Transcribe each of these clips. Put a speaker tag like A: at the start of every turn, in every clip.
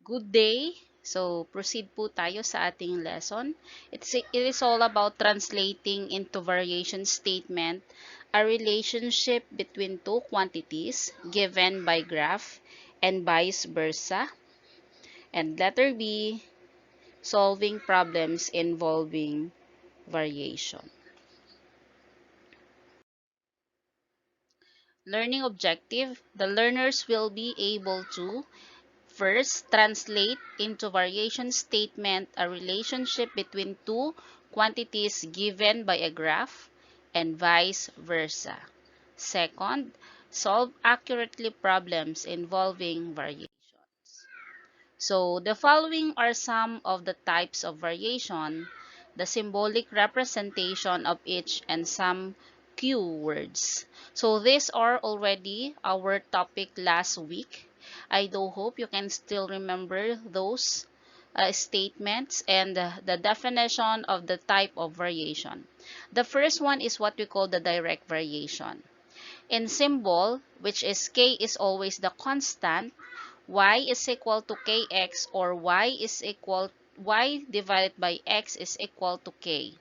A: Good day. So, proceed po tayo sa ating lesson. It is all about translating into variation statement a relationship between two quantities given by graph and vice versa. And letter B, solving problems involving variation. Learning objective, the learners will be able to first, translate into variation statement a relationship between two quantities given by a graph and vice versa. Second, solve accurately problems involving variations. So, the following are some of the types of variation, the symbolic representation of each, and some cue words. So, these are already our topic last week. I do hope you can still remember those statements and the definition of the type of variation. The first one is what we call the direct variation. In symbol, which is k is always the constant, y is equal to kx, or y divided by x is equal to k.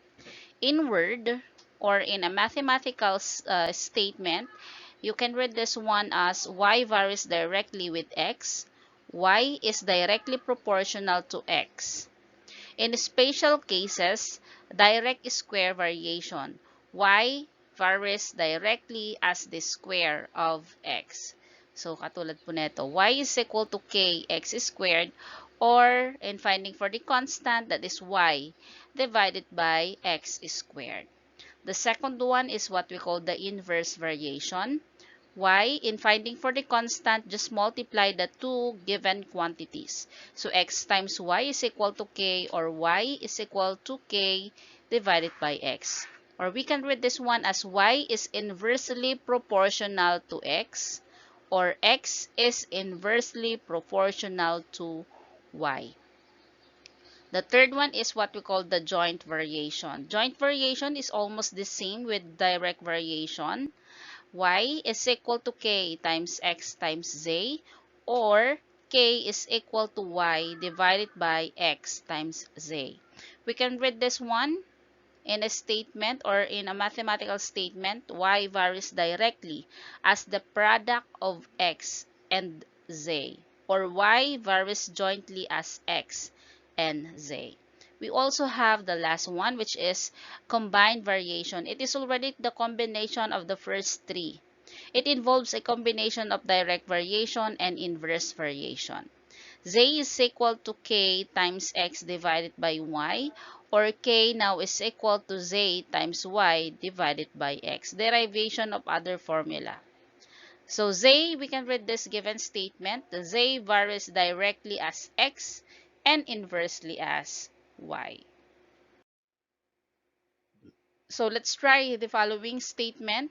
A: In word, or in a mathematical statement, you can read this one as y varies directly with x, y is directly proportional to x. In special cases, direct square variation, y varies directly as the square of x. So, katulad po nito, y is equal to k x squared, or in finding for the constant, that is y divided by x squared. The second one is what we call the inverse variation. Y, in finding for the constant, just multiply the two given quantities. So, x times y is equal to k, or y is equal to k divided by x. Or we can read this one as y is inversely proportional to x, or x is inversely proportional to y. The third one is what we call the joint variation. Joint variation is almost the same with direct variation. Y is equal to k times x times z, or k is equal to y divided by x times z. We can read this one in a statement, or in a mathematical statement. Y varies directly as the product of x and z, or y varies jointly as x and z. We also have the last one, which is combined variation. It is already the combination of the first three. It involves a combination of direct variation and inverse variation. Z is equal to k times x divided by y, or k now is equal to z times y divided by x. Derivation of other formula. So z, we can read this given statement. The z varies directly as x and inversely as y. So let's try the following statement.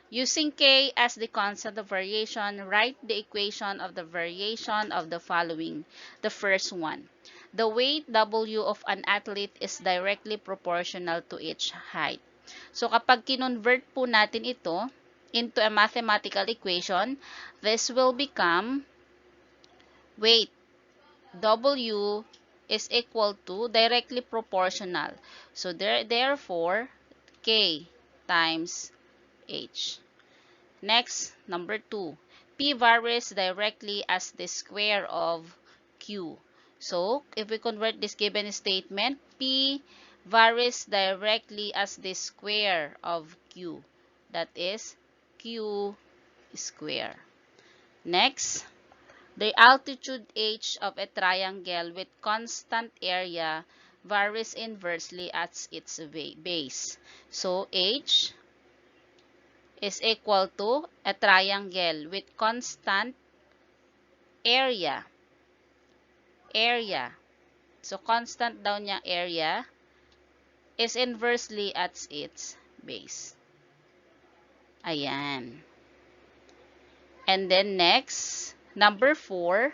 A: Using k as the constant of variation, write the equation of the variation of the following. The first one, the weight W of an athlete is directly proportional to each height. So kapag kinonvert po natin ito into a mathematical equation, this will become weight W is equal to directly proportional. So therefore, K times H. Next, number 2. P varies directly as the square of Q. So, if we convert this given statement, P varies directly as the square of Q. That is Q square. Next, the altitude h of a triangle with constant area varies inversely at its base. So, h is equal to a triangle with constant area. So, constant daw niyang area is inversely at its base. Ayan. And then next, number 4,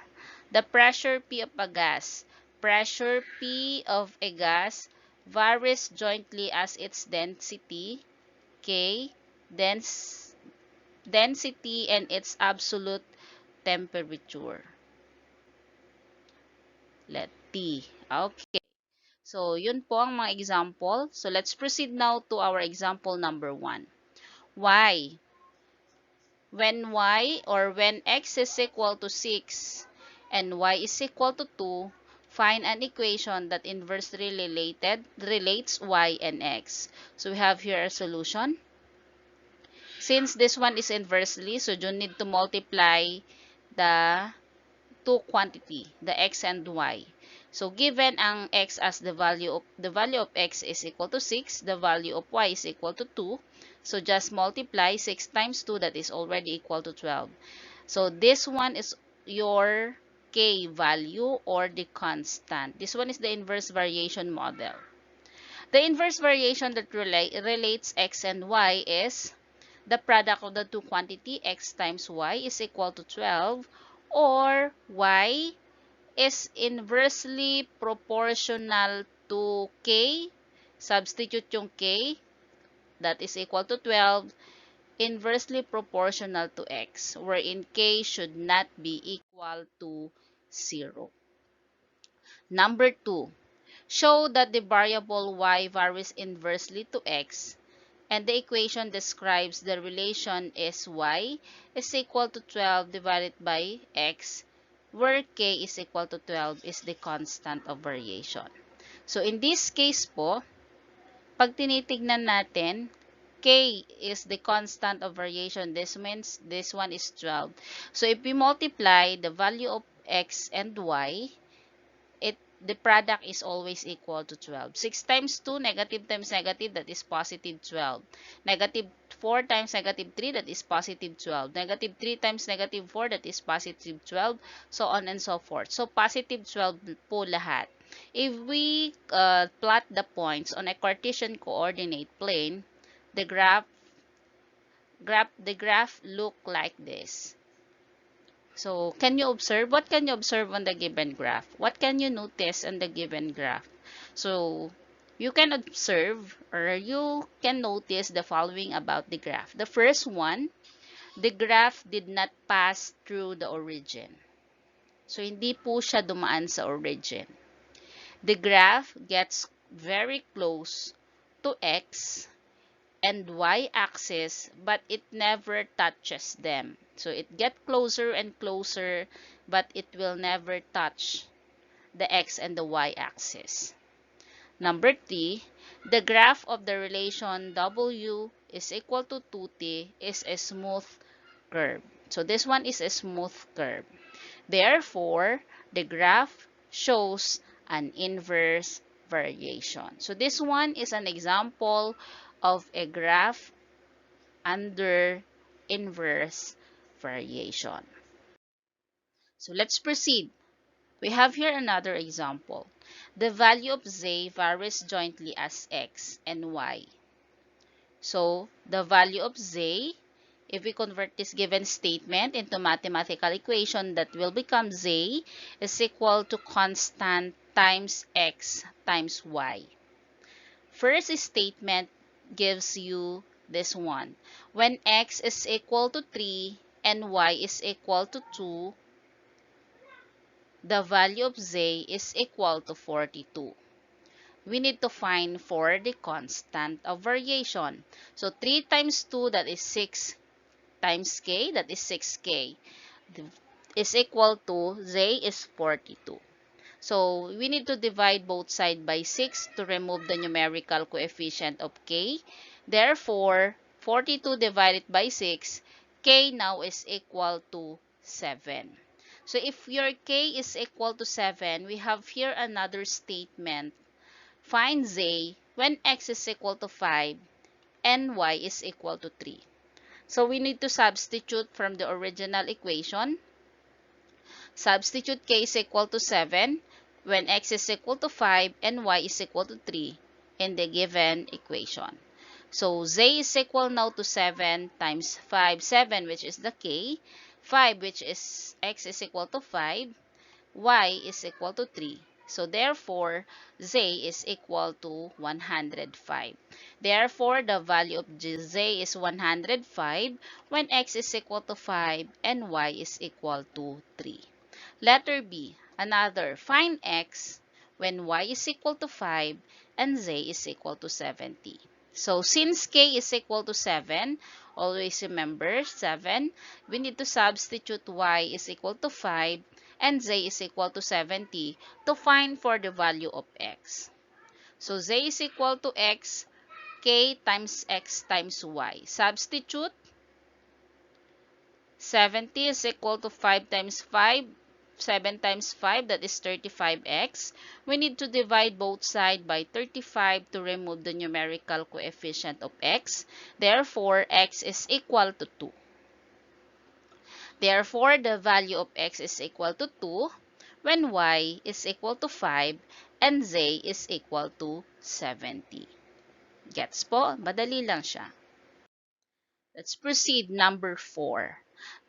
A: the pressure P of a gas. Pressure P of a gas varies jointly as its density, K, density, and its absolute temperature. let t. Okay. So, yun po ang mga example. So, let's proceed now to our example number 1. Y. When x is equal to 6 and y is equal to 2, find an equation that inversely relates y and x. So, we have here a solution. Since this one is inversely, so you need to multiply the two quantity, the x and y. So given ang x as the value of x is equal to 6, the value of y is equal to 2. So just multiply 6 times 2, that is already equal to 12. So this one is your k value or the constant. This one is the inverse variation model. The inverse variation that relates x and y is the product of the two quantity x times y is equal to 12, or y is inversely proportional to k. Substitute yung k, that is equal to 12, inversely proportional to x, wherein k should not be equal to 0. Number 2, show that the variable y varies inversely to x, and the equation describes the relation is y is equal to 12 divided by x, where k is equal to 12 is the constant of variation. So, in this case po, pag tinitignan natin, k is the constant of variation. This means this one is 12. So, if we multiply the value of x and y, the product is always equal to 12. 6 times 2, negative times negative, that is positive 12. Negative 4 times negative 3, that is positive 12. Negative 3 times negative 4, that is positive 12. So on and so forth. So positive 12 po lahat. If we plot the points on a Cartesian coordinate plane, the graph look like this. So, can you observe? What can you observe on the given graph? What can you notice on the given graph? So, you can observe or you can notice the following about the graph. The first one, the graph did not pass through the origin. So, hindi po siya dumaan sa origin. The graph gets very close to x and y-axis, but it never touches them. So it gets closer and closer, but it will never touch the x and the y-axis. Number 3, the graph of the relation w is equal to 2t is a smooth curve. So this one is a smooth curve. Therefore, the graph shows an inverse variation. So this one is an example of a graph under inverse variation. So let's proceed. We have here another example. The value of z varies jointly as x and y. So the value of z, if we convert this given statement into mathematical equation, that will become z is equal to constant times x times y. First statement gives you this one. When x is equal to 3 and y is equal to 2, the value of z is equal to 42. We need to find for the constant of variation. So 3 times 2, that is 6 times k, that is 6k, is equal to z is 42. So, we need to divide both sides by 6 to remove the numerical coefficient of k. Therefore, 42 divided by 6, k now is equal to 7. So, if your k is equal to 7, we have here another statement. Find z when x is equal to 5 and y is equal to 3. So, we need to substitute from the original equation. Substitute k is equal to 7 when x is equal to 5 and y is equal to 3 in the given equation. So, z is equal now to 7 times 5, 7 which is the k, 5 which is x is equal to 5, y is equal to 3. So, therefore, z is equal to 105. Therefore, the value of z is 105 when x is equal to 5 and y is equal to 3. Letter B. Another, find x when y is equal to 5 and z is equal to 70. So since k is equal to 7, always remember 7, we need to substitute y is equal to 5 and z is equal to 70 to find for the value of x. So z is equal to x, k times x times y. Substitute, 70 is equal to 5 times 5. 7 times 5, that is 35x. We need to divide both sides by 35 to remove the numerical coefficient of x. Therefore, x is equal to 2. Therefore, the value of x is equal to 2 when y is equal to 5 and z is equal to 70. Gets po? Madali lang siya. Let's proceed. Number 4.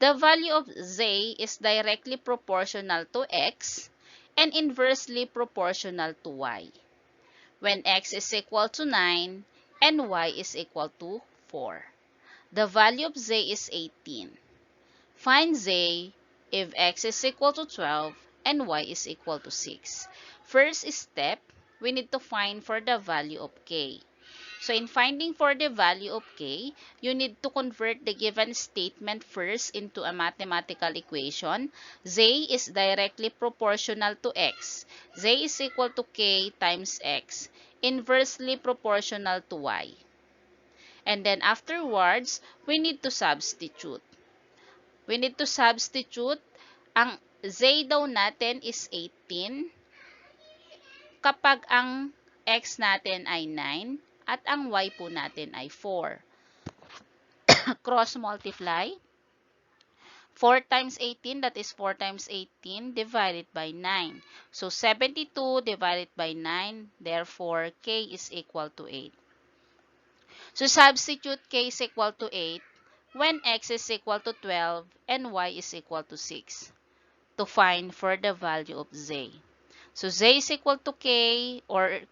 A: The value of z is directly proportional to x and inversely proportional to y when x is equal to 9 and y is equal to 4. The value of z is 18. Find z if x is equal to 12 and y is equal to 6. First step, we need to find for the value of k. So in finding for the value of k, you need to convert the given statement first into a mathematical equation. Z is directly proportional to x. Z is equal to k times x, inversely proportional to y. And then afterwards, we need to substitute. We need to substitute. Ang z daw natin is 18 kapag ang x natin ay 9 at ang y po natin ay 4. Cross multiply. 4 times 18, that is 4 times 18 divided by 9. So 72 divided by 9, therefore k is equal to 8. So substitute k is equal to 8 when x is equal to 12 and y is equal to 6 to find for the value of z. So z is equal to k, or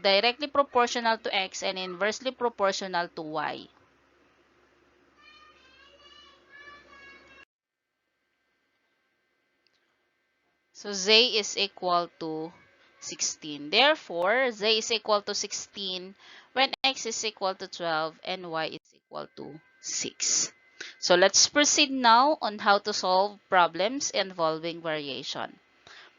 A: directly proportional to x and inversely proportional to y. So z is equal to 16. Therefore, z is equal to 16 when x is equal to 12 and y is equal to 6. So let's proceed now on how to solve problems involving variation.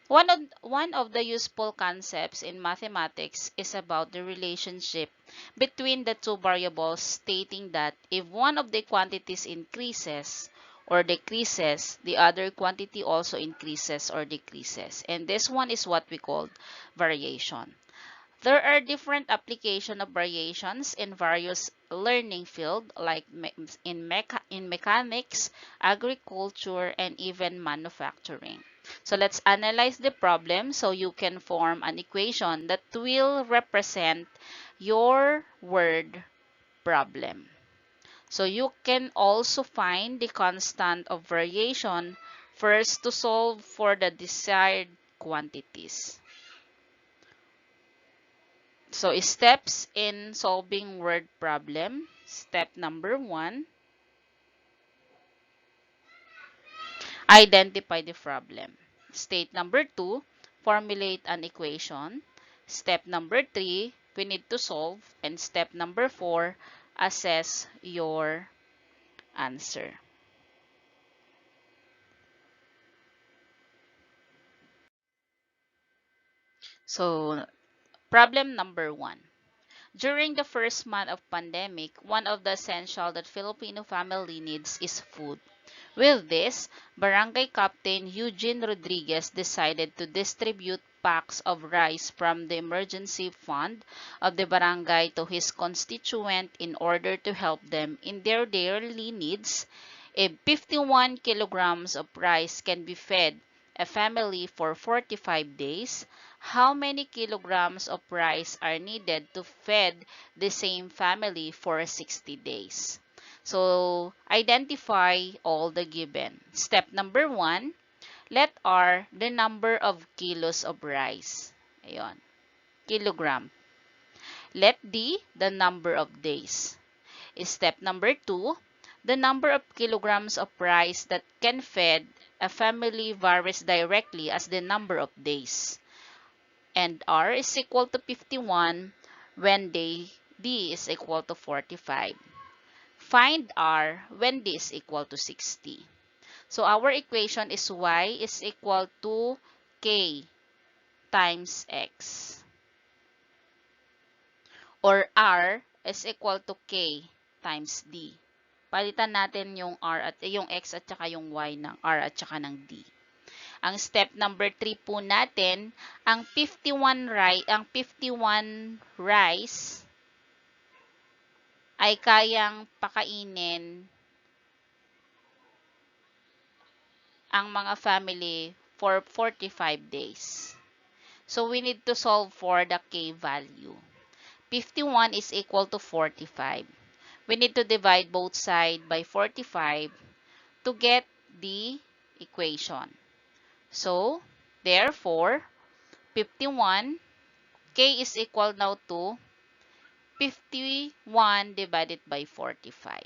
A: One of the useful concepts in mathematics is about the relationship between the two variables, stating that if one of the quantities increases or decreases, the other quantity also increases or decreases. And this one is what we call variation. There are different applications of variations in various learning fields like in mechanics, agriculture, and even manufacturing. So let's analyze the problem so you can form an equation that will represent your word problem. So you can also find the constant of variation first to solve for the desired quantities. So steps in solving word problem. Step number 1, identify the problem. Step number 2, formulate an equation. Step number 3, we need to solve. And step number 4, assess your answer. So problem number 1. During the first month of pandemic, one of the essential that Filipino family needs is food. With this, Barangay Captain Eugene Rodriguez decided to distribute packs of rice from the emergency fund of the barangay to his constituent in order to help them in their daily needs. If 51 kilograms of rice can be fed a family for 45 days, how many kilograms of rice are needed to feed the same family for 60 days? So, identify all the given. Step number 1, let R the number of kilos of rice. Ayan, kilogram. Let D the number of days. Step number 2, the number of kilograms of rice that can feed a family varies directly as the number of days. And R is equal to 51 when D is equal to 45. Find R when D is equal to 60. So our equation is Y is equal to K times X. Or R is equal to K times D. Palitan natin yung R at yung X at saka yung Y ng R at saka ng D. Ang step number 3 po natin, ang 51 rice ay kayang pakainin ang mga family for 45 days. So we need to solve for the K value. 51 is equal to 45. We need to divide both sides by 45 to get the equation. So, therefore, 51, K is equal now to 51 divided by 45.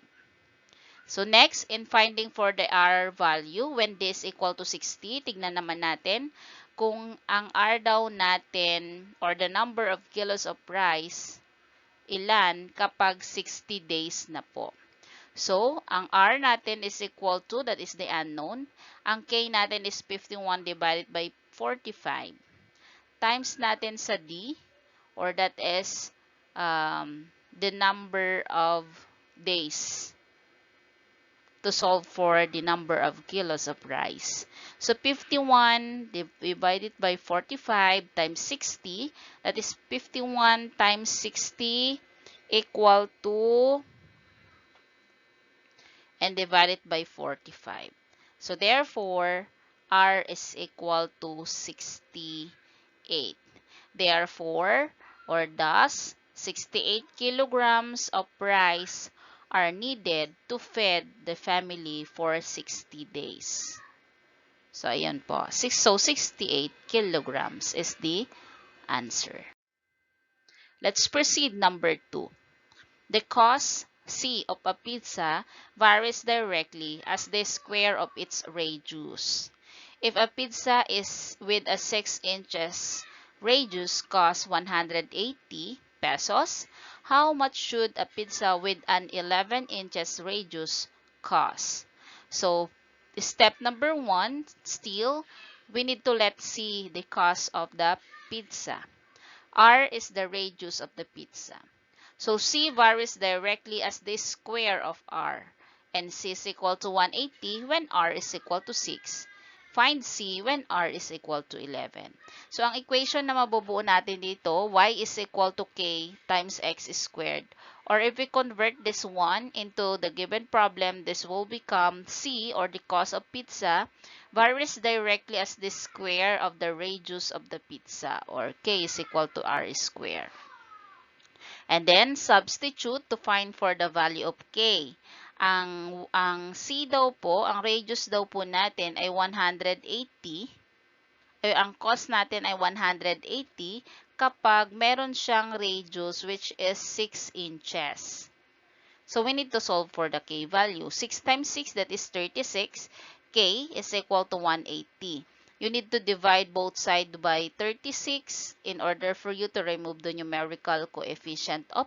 A: So, next, in finding for the R value, when this equal to 60, tignan naman natin kung ang R daw natin or the number of kilos of rice, ilan kapag 60 days na po. So, ang R natin is equal to, that is the unknown. Ang K natin is 51 divided by 45. Times natin sa D, or that is the number of days to solve for the number of kilos of rice. So, 51 divided by 45 times 60, that is 51 times 60 equal to and divided by 45. So, therefore, R is equal to 68. Therefore, or thus, 68 kilograms of rice are needed to feed the family for 60 days. So, ayan po. So, 68 kilograms is the answer. Let's proceed number 2. The cost C of a pizza varies directly as the square of its radius. If a pizza is with a 6 inches radius costs 180 pesos, how much should a pizza with an 11 inches radius cost? So, step number 1, still, we need to let C the cost of the pizza. R is the radius of the pizza. So, C varies directly as the square of R. And C is equal to 180 when R is equal to 6. Find C when R is equal to 11. So, ang equation na mabubuo natin dito, Y is equal to K times X squared. Or if we convert this one into the given problem, this will become C, or the cost of pizza, varies directly as the square of the radius of the pizza, or K is equal to R squared. And then, substitute to find for the value of K. Ang C daw po, ang radius daw po natin ay 180. Ang cost natin ay 180 kapag meron siyang radius which is 6 inches. So, we need to solve for the K value. 6 times 6, that is 36. K is equal to 180. You need to divide both sides by 36 in order for you to remove the numerical coefficient of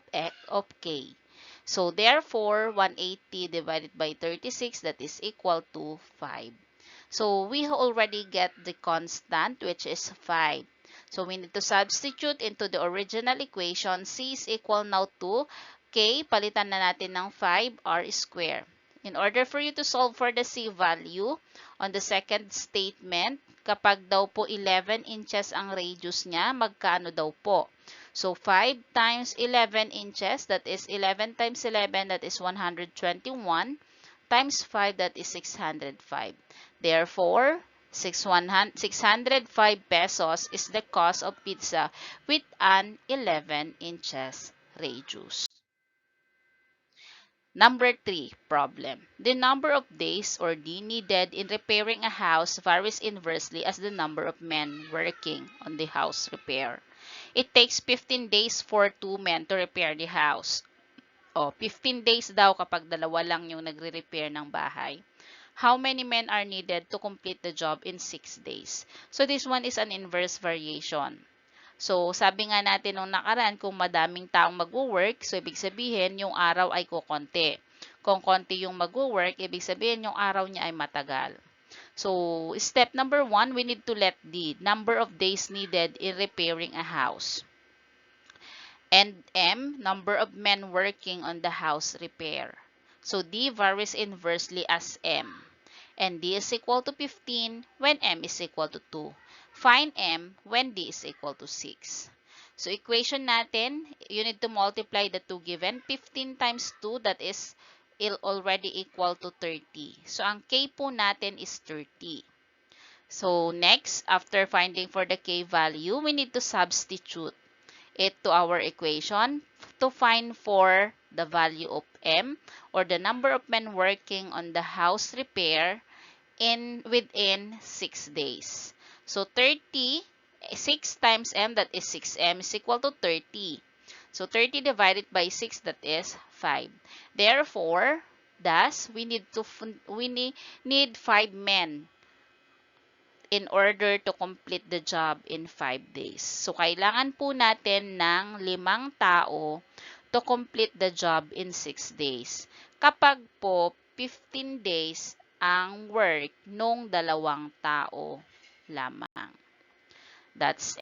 A: K. So, therefore, 180 divided by 36, that is equal to 5. So, we already get the constant, which is 5. So, we need to substitute into the original equation. C is equal now to K, palitan na natin ng 5, R squared. In order for you to solve for the C value, on the second statement, kapag daw po 11 inches ang radius niya, magkano daw po? So, 5 times 11 inches, that is 11 times 11, that is 121, times 5, that is 605. Therefore, 605 pesos is the cost of pizza with an 11 inches radius. Number 3, problem. The number of days, or D, needed in repairing a house varies inversely as the number of men working on the house repair. It takes 15 days for 2 men to repair the house. 15 days daw kapag dalawa lang yung nagre-repair ng bahay. how many men are needed to complete the job in 6 days. So this one is an inverse variation. So sabi nga natin nung nakaraan, kung madaming taong magwo-work, so ibig sabihin yung araw ay kukonti. Kung konti yung magwo-work, ibig sabihin yung araw niya ay matagal. So step number 1, we need to let the number of days needed in repairing a house. And M, number of men working on the house repair. So D varies inversely as M. And D is equal to 15 when M is equal to 2. Find M when D is equal to 6. So equation natin, you need to multiply the two given. 15 times 2, that is already equal to 30. So ang K po natin is 30. So next, after finding for the K value, we need to substitute it to our equation to find for the value of M, or the number of men working on the house repair within 6 days. So 30, 6 times M, that is 6M, is equal to 30. So 30 divided by 6, that is 5. Therefore, thus we need 5 men in order to complete the job in 5 days. So, kailangan po natin ng 5 tao to complete the job in 6 days. Kapag po 15 days ang work nung 2 tao lamang. That's